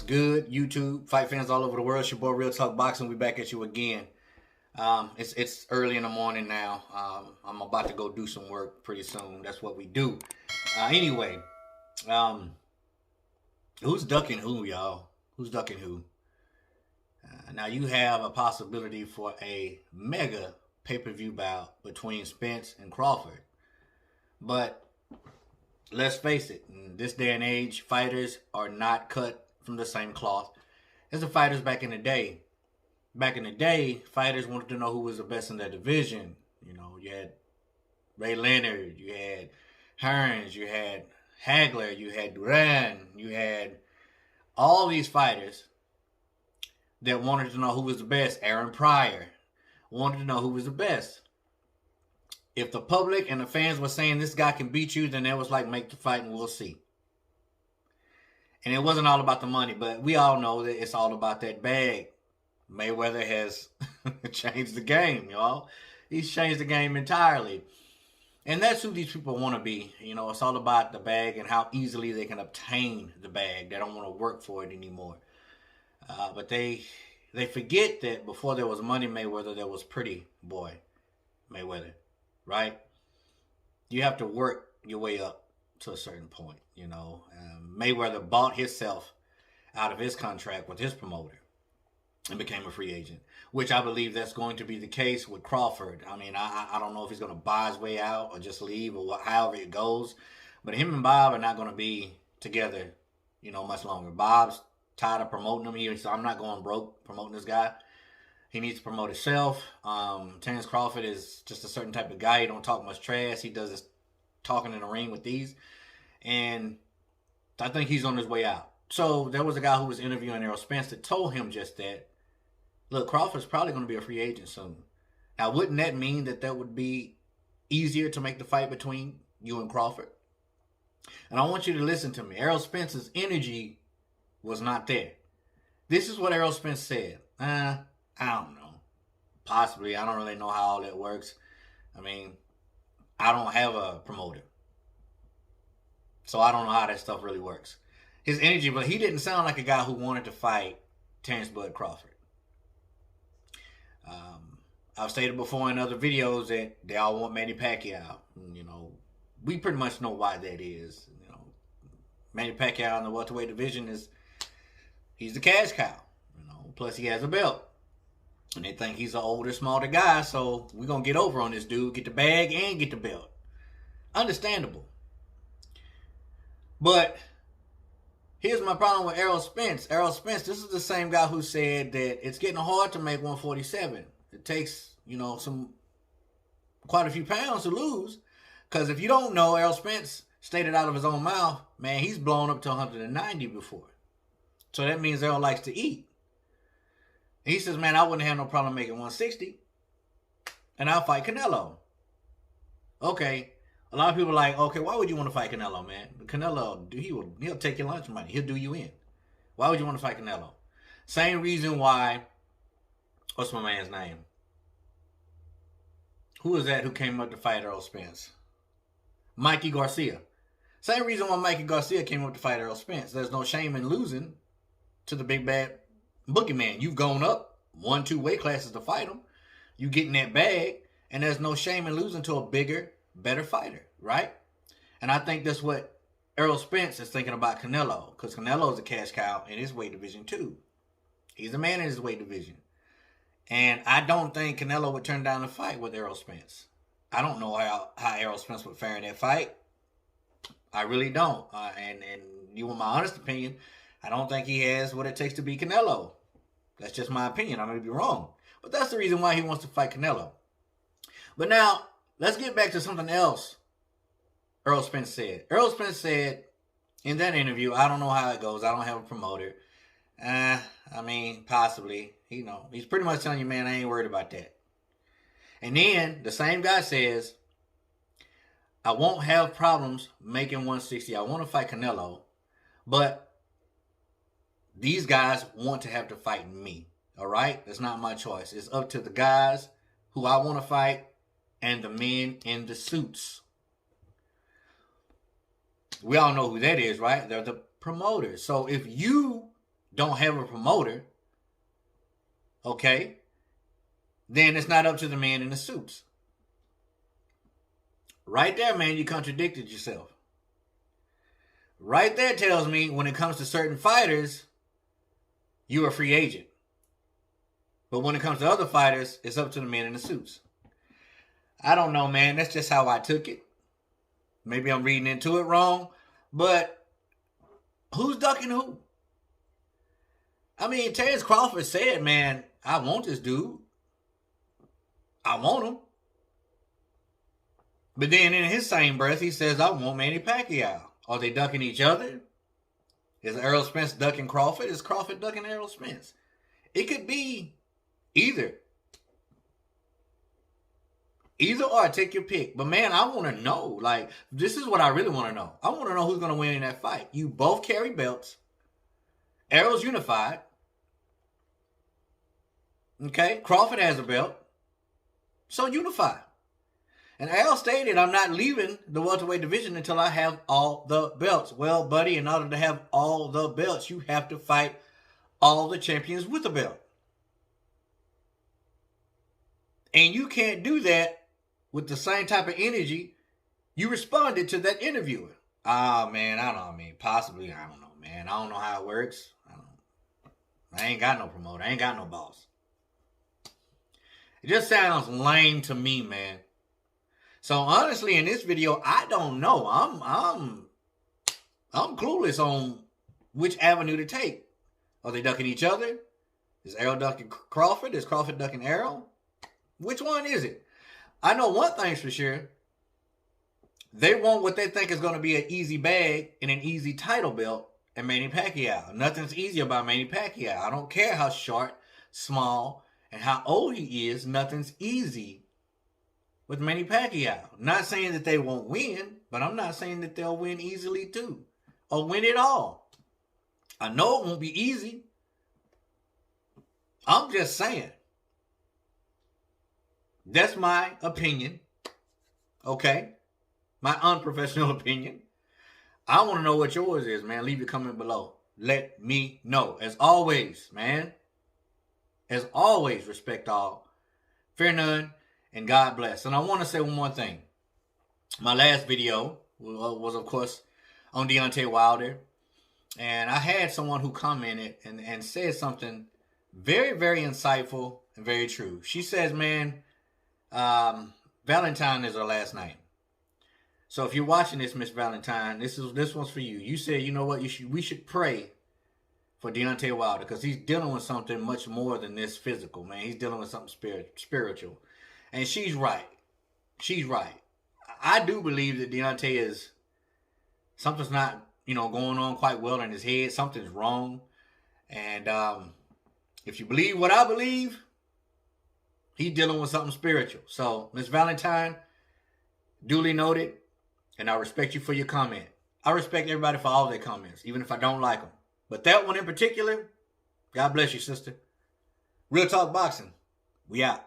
What's good, YouTube? Fight fans all over the world. It's your boy, Real Talk Boxing. We back at you again. It's early in the morning now. I'm about to go do some work pretty soon. That's what we do. Anyway, um, who's ducking who, y'all? Who's ducking who? Now you have a possibility for a mega pay-per-view bout between Spence and Crawford. But let's face it, in this day and age, fighters are not cut from the same cloth as the fighters back in the day. Back in the day, fighters wanted to know who was the best in their division. You know, you had Ray Leonard, you had Hearns, you had Hagler, you had Duran, you had all these fighters that wanted to know who was the best. Aaron Pryor wanted to know who was the best. If the public and the fans were saying this guy can beat you, then it was like, make the fight and we'll see. And it wasn't all about the money, but we all know that it's all about that bag. Mayweather has changed the game, y'all. He's changed the game entirely. And that's who these people want to be. You know, it's all about the bag and how easily they can obtain the bag. They don't want to work for it anymore. But they forget that before there was Money Mayweather, there was Pretty Boy Mayweather, right? You have to work your way up to a certain point, you know. Mayweather bought himself out of his contract with his promoter and became a free agent, which I believe that's going to be the case with Crawford. I mean, I don't know if he's going to buy his way out or just leave or however it goes, but him and Bob are not going to be together, you know, much longer. Bob's tired of promoting him. He said, I'm not going broke promoting this guy. He needs to promote himself. Terence Crawford is just a certain type of guy. He don't talk much trash. He does his talking in the ring with these. And I think he's on his way out. So there was a guy who was interviewing Errol Spence that told him just that. Look, Crawford's probably going to be a free agent soon. Now, wouldn't that mean that would be easier to make the fight between you and Crawford? And I want you to listen to me. Errol Spence's energy was not there. This is what Errol Spence said. I don't know. Possibly. I don't really know how all that works. I mean, I don't have a promoter. So I don't know how that stuff really works. His energy, but he didn't sound like a guy who wanted to fight Terence Bud Crawford. I've stated before in other videos that they all want Manny Pacquiao. You know, we pretty much know why that is. You know, Manny Pacquiao in the welterweight division he's the cash cow. You know, plus he has a belt. And they think he's an older, smarter guy, so we're going to get over on this dude, get the bag and get the belt. Understandable. But here's my problem with Errol Spence. Errol Spence, this is the same guy who said that it's getting hard to make 147. It takes, you know, quite a few pounds to lose. Because if you don't know, Errol Spence stated out of his own mouth, man, he's blown up to 190 before. So that means Errol likes to eat. He says, man, I wouldn't have no problem making 160. And I'll fight Canelo. Okay. A lot of people are like, okay, why would you want to fight Canelo, man? Canelo, he'll take your lunch money. He'll do you in. Why would you want to fight Canelo? Same reason why, what's my man's name? Who is that who came up to fight Errol Spence? Mikey Garcia. Same reason why Mikey Garcia came up to fight Errol Spence. There's no shame in losing to the big bad boogeyman. You've gone up 1-2 weight classes to fight him. You get in that bag, and there's no shame in losing to a bigger, better fighter, right? And I think that's what Errol Spence is thinking about Canelo, because Canelo is a cash cow in his weight division too. He's a man in his weight division. And I don't think Canelo would turn down a fight with Errol Spence. I don't know how Errol Spence would fare in that fight. I really don't. And you want my honest opinion, I don't think he has what it takes to beat Canelo. That's just my opinion. I may be wrong. But that's the reason why he wants to fight Canelo. But now, let's get back to something else Errol Spence said. Errol Spence said in that interview, I don't know how it goes. I don't have a promoter. I mean, possibly. He's pretty much telling you, man, I ain't worried about that. And then the same guy says, I won't have problems making 160. I want to fight Canelo. But these guys want to have to fight me. All right? That's not my choice. It's up to the guys who I want to fight and the men in the suits. We all know who that is, right? They're the promoters. So if you don't have a promoter, okay, then it's not up to the man in the suits. Right there, man, you contradicted yourself. Right there tells me when it comes to certain fighters, you're a free agent. But when it comes to other fighters, it's up to the man in the suits. I don't know, man. That's just how I took it. Maybe I'm reading into it wrong. But who's ducking who? I mean, Terence Crawford said, man, I want this dude. I want him. But then in his same breath, he says, I want Manny Pacquiao. Are they ducking each other? Is Errol Spence ducking Crawford? Is Crawford ducking Errol Spence? It could be either. Either or, take your pick. But man, I want to know. Like, this is what I really want to know. I want to know who's going to win in that fight. You both carry belts. Errol's unified. Okay? Crawford has a belt. So unify. And Errol stated, I'm not leaving the welterweight division until I have all the belts. Well, buddy, in order to have all the belts, you have to fight all the champions with a belt. And you can't do that with the same type of energy you responded to that interviewer. Man, I don't know. I mean, possibly, I don't know, man. I don't know how it works. I ain't got no promoter. I ain't got no boss. It just sounds lame to me, man. So honestly, in this video, I don't know. I'm clueless on which avenue to take. Are they ducking each other? Is Errol ducking Crawford? Is Crawford ducking Errol? Which one is it? I know one thing's for sure. They want what they think is going to be an easy bag and an easy title belt and Manny Pacquiao. Nothing's easy about Manny Pacquiao. I don't care how short, small, and how old he is. Nothing's easy with Manny Pacquiao. Not saying that they won't win, but I'm not saying that they'll win easily too. Or win it all. I know it won't be easy. I'm just saying. That's my opinion. Okay? My unprofessional opinion. I want to know what yours is, man. Leave your comment below. Let me know. As always, man. As always, respect all. Fear none. And God bless. And I want to say one more thing. My last video was, of course, on Deontay Wilder. And I had someone who commented and said something very, very insightful and very true. She says, man, Valentine is her last name. So if you're watching this, Miss Valentine, this one's for you. You said, you know what, we should pray for Deontay Wilder because he's dealing with something much more than this physical, man. He's dealing with something spiritual. And she's right. She's right. I do believe that Deontay something's not, going on quite well in his head. Something's wrong. And if you believe what I believe, he's dealing with something spiritual. So, Miss Valentine, duly noted. And I respect you for your comment. I respect everybody for all their comments, even if I don't like them. But that one in particular, God bless you, sister. Real Talk Boxing. We out.